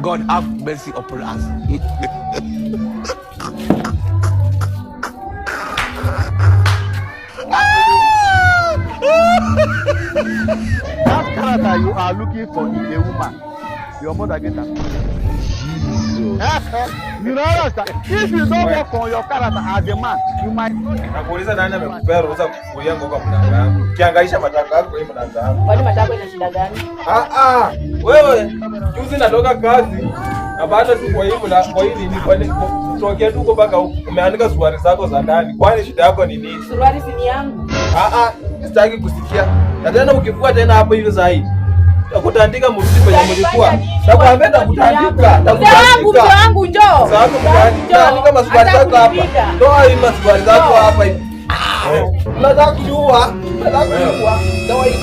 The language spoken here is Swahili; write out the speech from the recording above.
God have mercy upon us. That character you are looking for is a woman. Your mother get that. You know understand? If you don't work on your character as a man, you might not. Nakuuliza nani amekupea ruhusa kufungulia nguo kwa mlango wangu? Ukiangaisha matako yako kwa mlango wangu. Kwani matako ina shida gani? Wewe juzi natoka kazi na baada tu kwa hivyo na kwa hili ni kwani kutokea tu mpaka umeandika suruali zako za ndani. Kwani shida yako ni nini? Suruali si yangu. Sitaki kusikia. Na tena ukifua tena hapo hivi sasa hivi. Takutandika mrudi kwenye mlikuwa. Nakwambia takutandika. Mke wangu njoo. Sasa kutandika masuruali zako hapa. Toa hii masuruali zako hapa hivi. Unataka kujua? Unataka kujua? Dawa hii